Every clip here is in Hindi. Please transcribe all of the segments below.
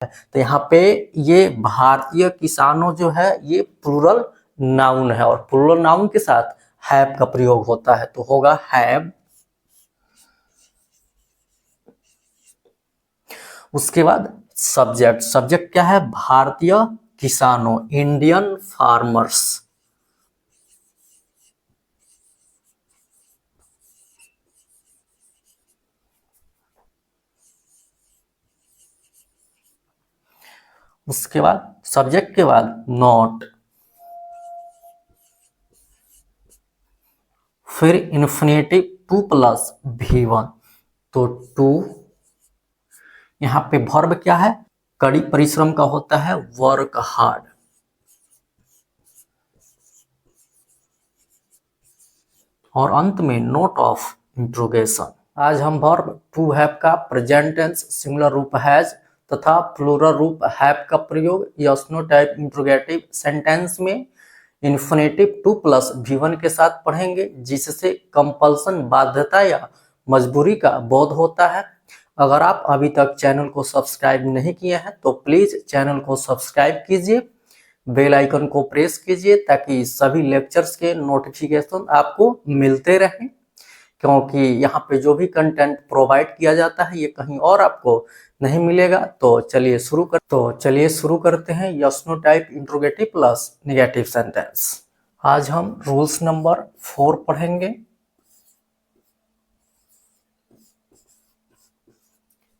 तो यहाँ पे ये भारतीय किसानों जो है ये प्लूरल नाउन है और प्लूरल नाउन के साथ हैव का प्रयोग होता है, तो होगा हैव। उसके बाद सब्जेक्ट, सब्जेक्ट क्या है? भारतीय किसानों, इंडियन फार्मर्स। उसके बाद सब्जेक्ट के बाद नॉट, फिर इन्फिनेटिव टू प्लस V1, तो टू। यहाँ पे वर्ब क्या है? कड़ी परिश्रम का होता है वर्क हार्ड। और अंत में नोट ऑफ इंट्रोगेशन। आज हम वर्ब टू हैव का प्रेजेंट टेंस सिंगुलर रूप हैज तथा प्लूरल रूप हैव का प्रयोग yes no type interrogative sentence में इन्फिनेटिव टू प्लस V1 के साथ पढ़ेंगे, जिससे कंपल्सन बाध्यता या मजबूरी का बोध होता है। अगर आप अभी तक चैनल को सब्सक्राइब नहीं किए हैं तो प्लीज चैनल को सब्सक्राइब कीजिए, बेल आइकन को प्रेस कीजिए ताकि सभी लेक्चर्स के नोटिफिकेशन आपको मिलते रहें, क्योंकि यहाँ पे जो भी कंटेंट प्रोवाइड किया जाता है ये कहीं और आपको नहीं मिलेगा। तो चलिए शुरू करते हैं yes no type interrogative plus negative sentence. आज हम रूल्स नंबर 4 पढ़ेंगे।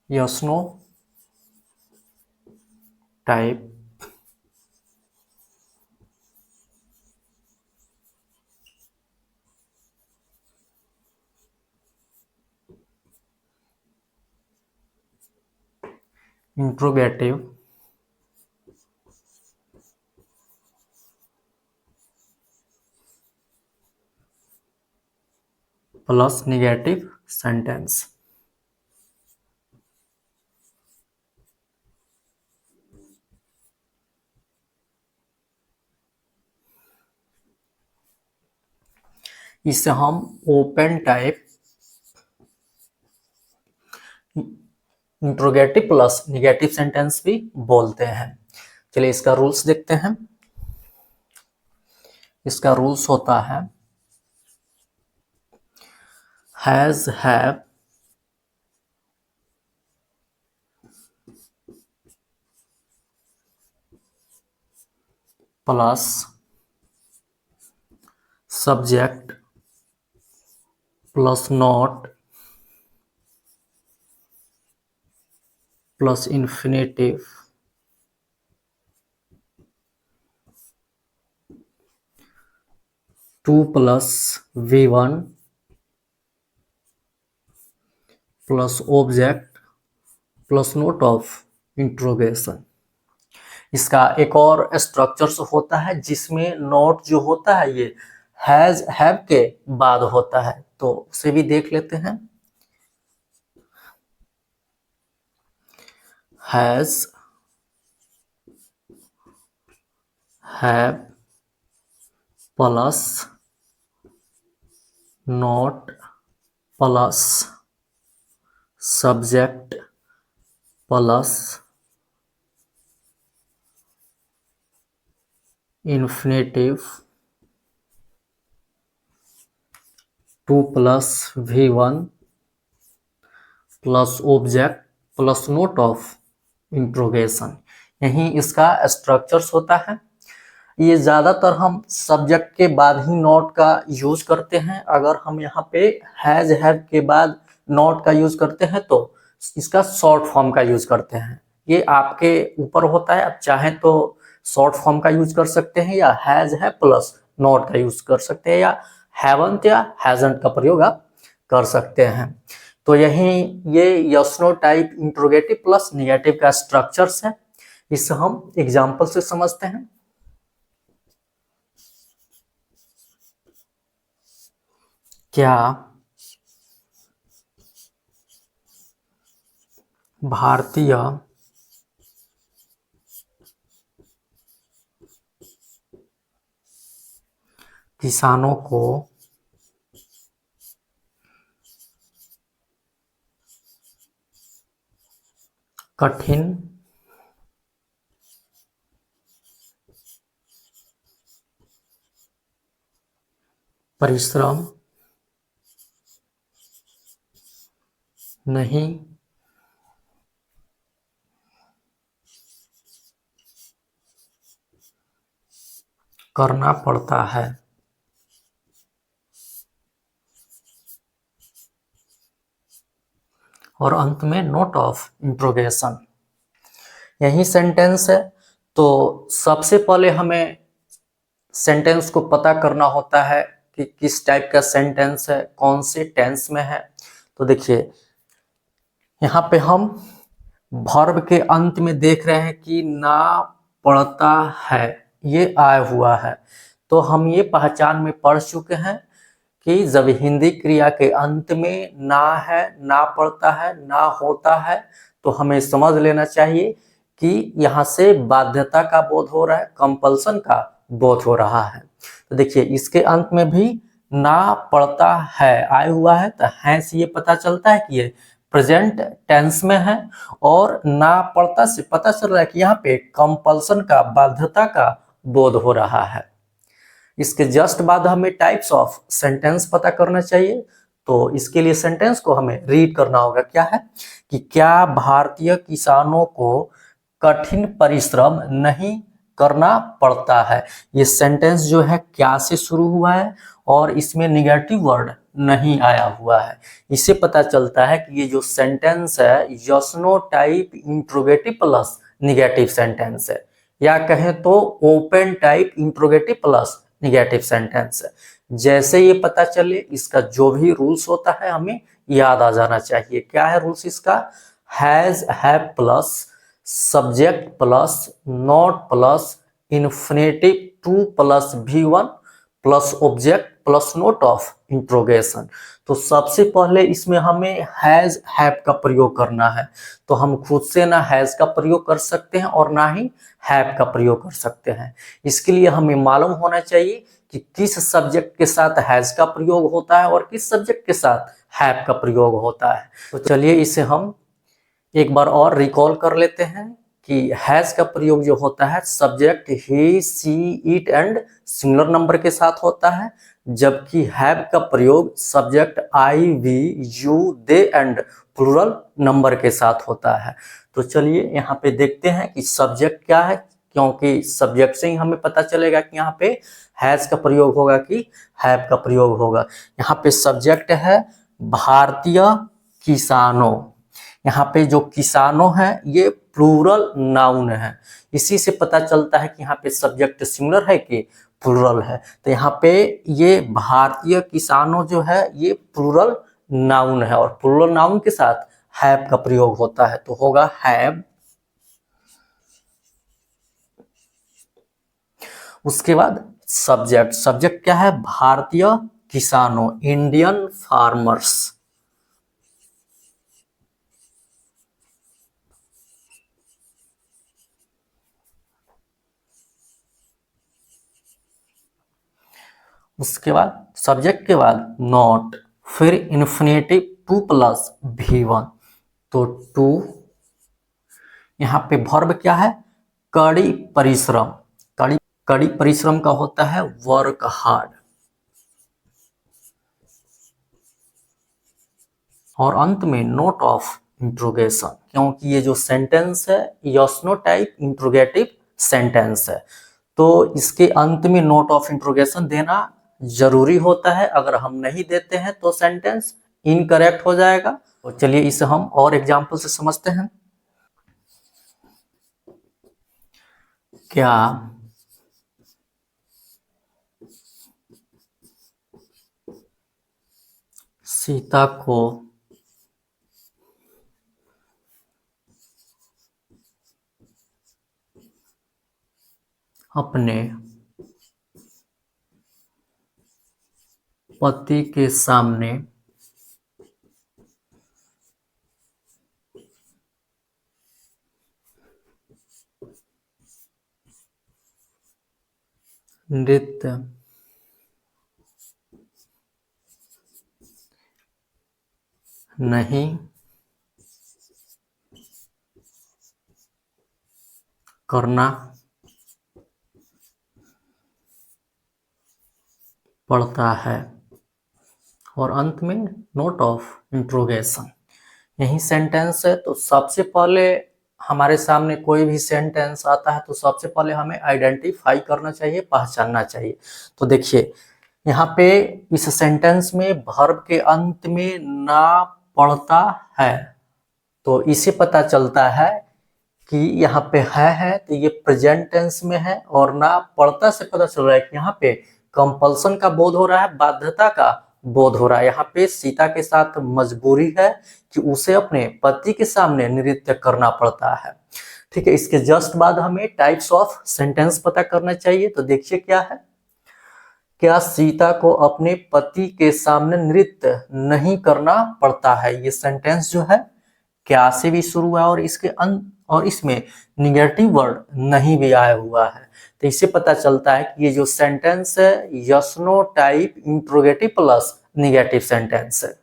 Yes no type interrogative plus negative sentence. इसे हम open type interrogative plus negative sentence भी बोलते हैं। चलिए इसका रूल्स देखते हैं। इसका रूल्स होता है has have plus subject plus not plus infinitive to plus V1 plus object plus note of interrogation. इसका एक और स्ट्रक्चर होता है जिसमें नोट जो होता है ये हैज हैव के बाद होता है, तो उसे भी देख लेते हैं। Has have plus not plus subject plus infinitive to plus V1 plus object plus note of interrogation. यही इसका स्ट्रक्चर्स होता है। ये ज़्यादातर हम सब्जेक्ट के बाद ही नॉट का यूज करते हैं। अगर हम यहाँ पे हैज हैव के बाद नॉट का यूज करते हैं तो इसका शॉर्ट फॉर्म का यूज करते हैं। ये आपके ऊपर होता है, आप चाहें तो शॉर्ट फॉर्म का यूज कर सकते हैं या हैज है प्लस नॉट का यूज कर सकते हैं या हैवंट या हैजंट का प्रयोग आप कर सकते हैं। तो यही ये yes no type interrogative plus negative का स्ट्रक्चर्स है। इसे हम एग्जांपल से समझते हैं। क्या भारतीय किसानों को कठिन परिश्रम नहीं करना पड़ता है। और अंत में नोट ऑफ इंट्रोगेशन। यही सेंटेंस है। तो सबसे पहले हमें सेंटेंस को पता करना होता है कि किस टाइप का सेंटेंस है, कौन से टेंस में है। तो देखिए यहाँ पे हम वर्ब के अंत में देख रहे हैं कि ना पड़ता है, ये आया हुआ है। तो हम ये पहचान में पढ़ चुके हैं कि जब हिंदी क्रिया के अंत में ना है, ना पड़ता है, ना होता है, तो हमें समझ लेना चाहिए कि यहाँ से बाध्यता का बोध हो रहा है, कंपल्सन का बोध हो रहा है। तो देखिए इसके अंत में भी ना पड़ता है आया हुआ है, तो है से ये पता चलता है कि ये प्रेजेंट टेंस में है। और ना पड़ता से पता चल रहा है कि यहाँ पे कंपल्सन का, बाध्यता का बोध हो रहा है। इसके जस्ट बाद हमें टाइप्स ऑफ सेंटेंस पता करना चाहिए। तो इसके लिए सेंटेंस को हमें रीड करना होगा। क्या है कि क्या भारतीय किसानों को कठिन परिश्रम नहीं करना पड़ता है। ये सेंटेंस जो है क्या से शुरू हुआ है और इसमें निगेटिव वर्ड नहीं आया हुआ है। इससे पता चलता है कि ये जो सेंटेंस है yes no type interrogative plus negative sentence है, या कहें तो open type interrogative plus negative sentence है। जैसे ये पता चले इसका जो भी रूल्स होता है हमें याद आ जाना चाहिए। क्या है रूल्स इसका? Has, have plus subject plus not plus infinitive to plus V1 plus object plus note of interrogation. तो सबसे पहले इसमें हमें हैज, हैव का प्रयोग करना है। तो हम खुद से ना हैज का प्रयोग कर सकते हैं और ना ही हैव का प्रयोग कर सकते हैं। इसके लिए हमें मालूम होना चाहिए कि किस सब्जेक्ट के साथ हैज का प्रयोग होता है और किस सब्जेक्ट के साथ हैव का प्रयोग होता है। तो चलिए इसे हम एक बार और रिकॉल कर लेते हैं कि हैज का प्रयोग जो होता है subject he, she, it and singular number के साथ होता है, जबकि हैव का प्रयोग subject I, we, you, they and plural number के साथ होता है। तो चलिए यहाँ पे देखते हैं कि सब्जेक्ट क्या है, क्योंकि सब्जेक्ट से ही हमें पता चलेगा कि यहाँ पे हैज का प्रयोग होगा कि हैव का प्रयोग होगा। यहाँ पे सब्जेक्ट है भारतीय किसानों। यहाँ पे जो किसानों है ये प्लूरल नाउन है। इसी से पता चलता है कि यहाँ पे सब्जेक्ट सिंगुलर है कि प्लूरल है। तो यहाँ पे ये भारतीय किसानों जो है ये प्लूरल नाउन है और प्लूरल नाउन के साथ हैव का प्रयोग होता है, तो होगा हैव। उसके बाद सब्जेक्ट, सब्जेक्ट क्या है? भारतीय किसानों, इंडियन फार्मर्स। उसके बाद सब्जेक्ट के बाद नॉट, फिर इन्फिनेटिव टू प्लस V1। तो टू, यहाँ पे वर्ब क्या है? कड़ी परिश्रम। कड़ी कड़ी परिश्रम का होता है वर्क हार्ड। और अंत में नोट ऑफ इंट्रोगेशन, क्योंकि ये जो सेंटेंस है yes no type interrogative sentence है, तो इसके अंत में नोट ऑफ इंट्रोगेशन देना जरूरी होता है। अगर हम नहीं देते हैं तो सेंटेंस इनकरेक्ट हो जाएगा। तो चलिए इसे हम और एग्जांपल से समझते हैं। क्या सीता को अपने पति के सामने नृत्य नहीं करना पड़ता है और अंत में नोट ऑफ इंट्रोगेशन। यही सेंटेंस है। तो सबसे पहले हमारे सामने कोई भी सेंटेंस आता है तो सबसे पहले हमें आइडेंटिफाई करना चाहिए, पहचानना चाहिए। तो देखिए यहाँ पे इस सेंटेंस में वर्ब के अंत में ना पड़ता है, तो इसे पता चलता है कि यहाँ पे है तो ये प्रेजेंट टेंस में है, और ना पड़ता से पता चल रहा है कि यहाँ पे कंपल्सन का बोध हो रहा है, बाध्यता का बोध हो रहा है। यहाँ पे सीता के साथ मजबूरी है कि उसे अपने पति के सामने नृत्य करना पड़ता है। ठीक है, इसके जस्ट बाद हमें टाइप्स ऑफ सेंटेंस पता करना चाहिए। तो देखिए क्या है, क्या सीता को अपने पति के सामने नृत्य नहीं करना पड़ता है। ये सेंटेंस जो है क्या से भी शुरू है और इसके अंत और इसमें निगेटिव वर्ड नहीं भी आया हुआ है। तो इससे पता चलता है कि ये जो सेंटेंस है yes no type interrogative plus negative sentence है।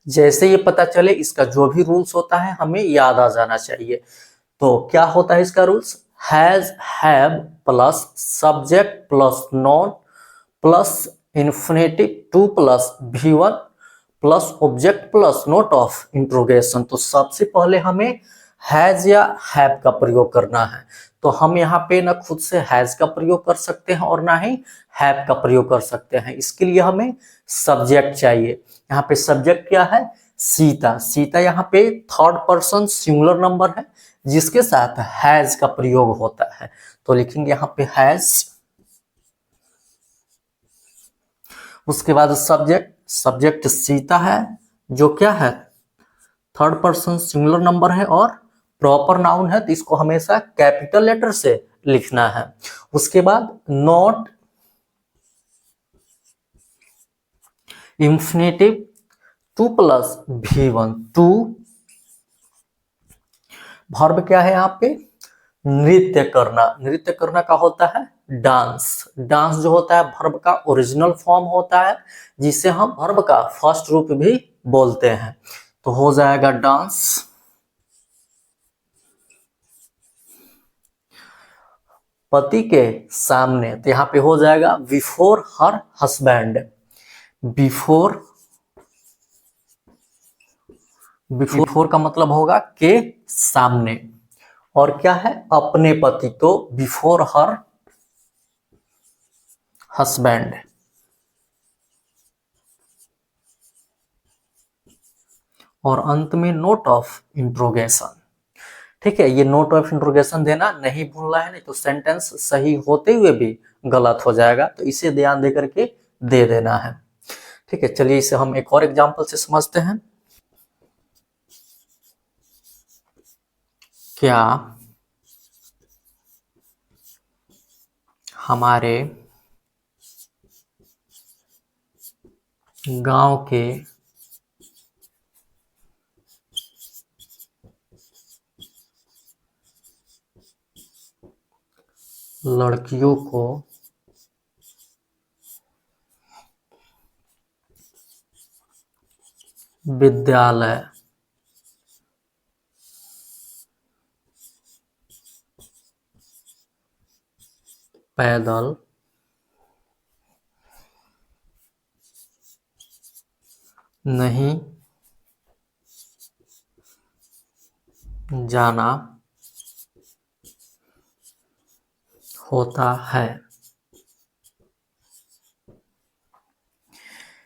जैसे ये पता चले इसका जो भी रूल्स होता है हमें याद आ जाना चाहिए। तो क्या होता है इसका rules, has have plus subject plus non plus infinitive to plus V1 plus object plus note of interrogation. तो सबसे पहले हमें हैज या हैव का प्रयोग करना है। तो हम यहाँ पे ना खुद से हैज का प्रयोग कर सकते हैं और ना ही हैव का प्रयोग कर सकते हैं। इसके लिए हमें सब्जेक्ट चाहिए। यहाँ पे सब्जेक्ट क्या है, सीता। सीता यहाँ पे थर्ड पर्सन सिंगुलर नंबर है जिसके साथ हैज का प्रयोग होता है। तो लिखेंगे यहाँ पे हैज, उसके बाद सब्जेक्ट, सब्जेक्ट सीता है जो क्या है थर्ड पर्सन सिंगुलर नंबर है और प्रॉपर नाउन है, तो इसको हमेशा कैपिटल लेटर से लिखना है। उसके बाद not infinitive to plus V1 to, verb क्या है यहाँ पे नृत्य करना। नृत्य करना का होता है डांस। डांस जो होता है वर्ब का ओरिजिनल फॉर्म होता है जिसे हम वर्ब का फर्स्ट रूप भी बोलते हैं। तो हो जाएगा डांस। पति के सामने, तो यहाँ पे हो जाएगा before her husband. Before, before का मतलब होगा के सामने, और क्या है अपने पति, तो बिफोर हर हस्बैंड। और अंत में नोट ऑफ इंट्रोगेशन। ठीक है, ये नोट ऑफ इंट्रोगेशन देना नहीं भूलना है, नहीं तो सेंटेंस सही होते हुए भी गलत हो जाएगा। तो इसे ध्यान दे करके दे देना है। ठीक है, चलिए इसे हम एक और एग्जांपल से समझते हैं। क्या हमारे गांव के लड़कियों को विद्यालय पैदल नहीं जाना होता है।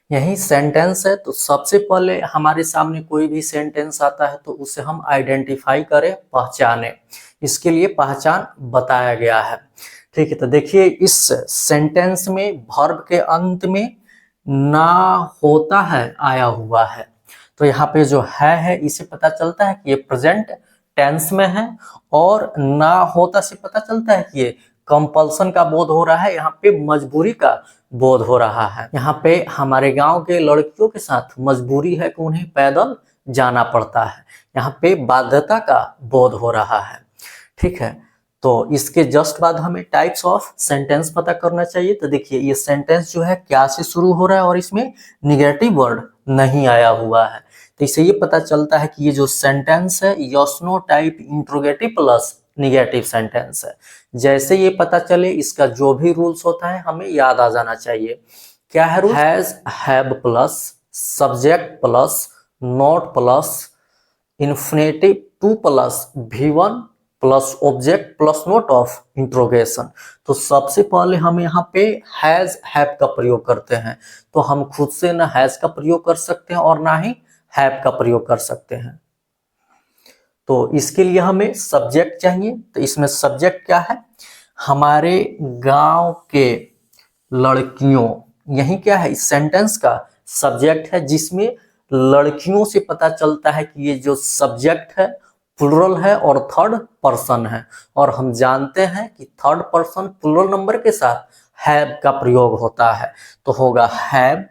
यही सेंटेंस है। तो सबसे पहले हमारे सामने कोई भी सेंटेंस आता है तो उसे हम आइडेंटिफाई करें, पहचाने। इसके लिए पहचान बताया गया है। ठीक है, तो देखिए इस सेंटेंस में वर्ब के अंत में ना होता है आया हुआ है। तो यहाँ पे जो है इसे पता चलता है कि ये प्रेजेंट टेंस में है, और ना होता से पता चलता है कि ये कंपल्सन का बोध हो रहा है, यहाँ पे मजबूरी का बोध हो रहा है। यहाँ पे हमारे गांव के लड़कियों के साथ मजबूरी है कि उन्हें पैदल जाना पड़ता है। यहाँ पे बाध्यता का बोध हो रहा है। ठीक है, तो इसके जस्ट बाद हमें टाइप्स ऑफ सेंटेंस पता करना चाहिए। तो देखिए ये सेंटेंस जो है क्या से शुरू हो रहा है और इसमें निगेटिव वर्ड नहीं आया हुआ है। तो इससे ये पता चलता है कि ये जो सेंटेंस है yes no type interrogative plus negative sentence है। जैसे ये पता चले इसका जो भी रूल्स होता है हमें याद आ जाना चाहिए। क्या है rule? Has, have plus subject plus not plus infinitive to plus V1 plus object plus note of interrogation. तो सबसे पहले हम यहाँ पे हैज हैव का प्रयोग करते हैं। तो हम खुद से ना हैज का प्रयोग कर सकते हैं और ना ही हैव का प्रयोग कर सकते हैं। तो इसके लिए हमें सब्जेक्ट चाहिए। तो इसमें सब्जेक्ट क्या है? हमारे गांव के लड़कियों, यही क्या है इस सेंटेंस का सब्जेक्ट है, जिसमें लड़कियों से पता चलता है कि ये जो सब्जेक्ट है प्लुरल है और थर्ड पर्सन है। और हम जानते हैं कि थर्ड पर्सन प्लुरल नंबर के साथ हैव का प्रयोग होता है। तो होगा हैव,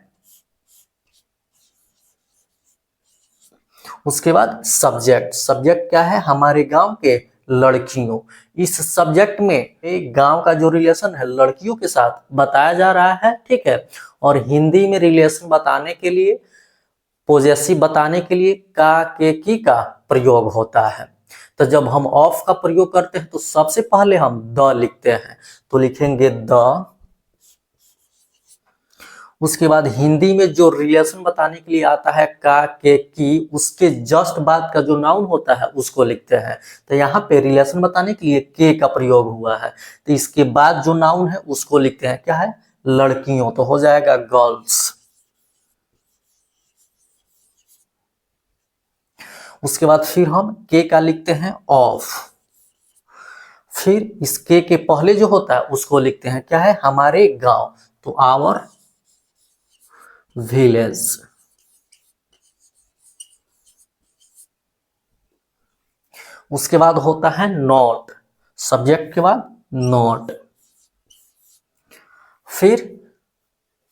उसके बाद सब्जेक्ट। सब्जेक्ट क्या है? हमारे गांव के लड़कियों। इस सब्जेक्ट में एक गांव का जो रिलेशन है लड़कियों के साथ बताया जा रहा है, ठीक है। और हिंदी में रिलेशन बताने के लिए, पोजेसिव बताने के लिए का, के, की का प्रयोग होता है। तो जब हम ऑफ का प्रयोग करते हैं तो सबसे पहले हम द लिखते हैं। तो लिखेंगे द। उसके बाद हिंदी में जो रिलेशन बताने के लिए आता है का, के, की, उसके जस्ट बाद का जो नाउन होता है उसको लिखते हैं। तो यहाँ पे रिलेशन बताने के लिए के का प्रयोग हुआ है। तो इसके बाद जो नाउन है उसको लिखते हैं, क्या है? लड़कियों। तो हो जाएगा गर्ल्स। उसके बाद फिर हम के का लिखते हैं ऑफ। फिर इस के पहले जो होता है उसको लिखते हैं, क्या है? हमारे गांव। तो आवर विलेज। उसके बाद होता है नॉट, सब्जेक्ट के बाद नॉट। फिर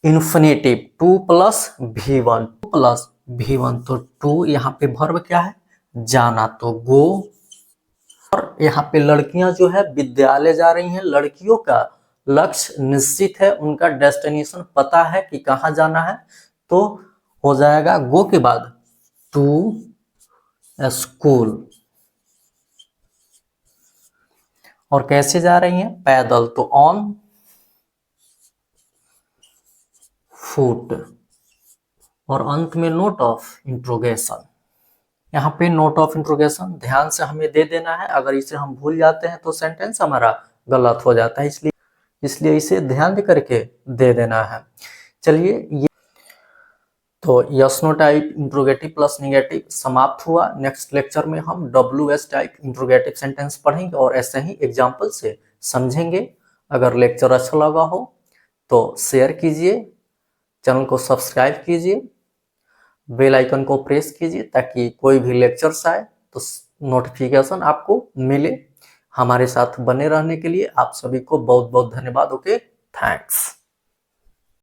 infinitive to plus V1, to plus V1। तो टू यहाँ पे वर्ब क्या है? जाना, तो गो। और यहाँ पे लड़कियां जो है विद्यालय जा रही हैं। लड़कियों का लक्ष्य निश्चित है, उनका डेस्टिनेशन पता है कि कहाँ जाना है। तो हो जाएगा गो के बाद टू स्कूल। और कैसे जा रही हैं? पैदल, तो ऑन फुट। और अंत में नोट ऑफ इंट्रोगेशन। यहाँ पे नोट ऑफ इंट्रोगेशन ध्यान से हमें दे देना है। अगर इसे हम भूल जाते हैं तो सेंटेंस हमारा गलत हो जाता है, इसलिए इसे ध्यान दे करके दे देना है। चलिए, ये तो yes no type interrogative plus negative समाप्त हुआ। नेक्स्ट लेक्चर में हम WS टाइप इंट्रोगेटिव सेंटेंस पढ़ेंगे और ऐसे ही एग्जाम्पल से समझेंगे। अगर लेक्चर अच्छा लगा हो तो शेयर कीजिए, चैनल को सब्सक्राइब कीजिए, बेल आइकन को प्रेस कीजिए ताकि कोई भी लेक्चर्स आए तो नोटिफिकेशन आपको मिले। हमारे साथ बने रहने के लिए आप सभी को बहुत बहुत धन्यवाद। Okay, thanks.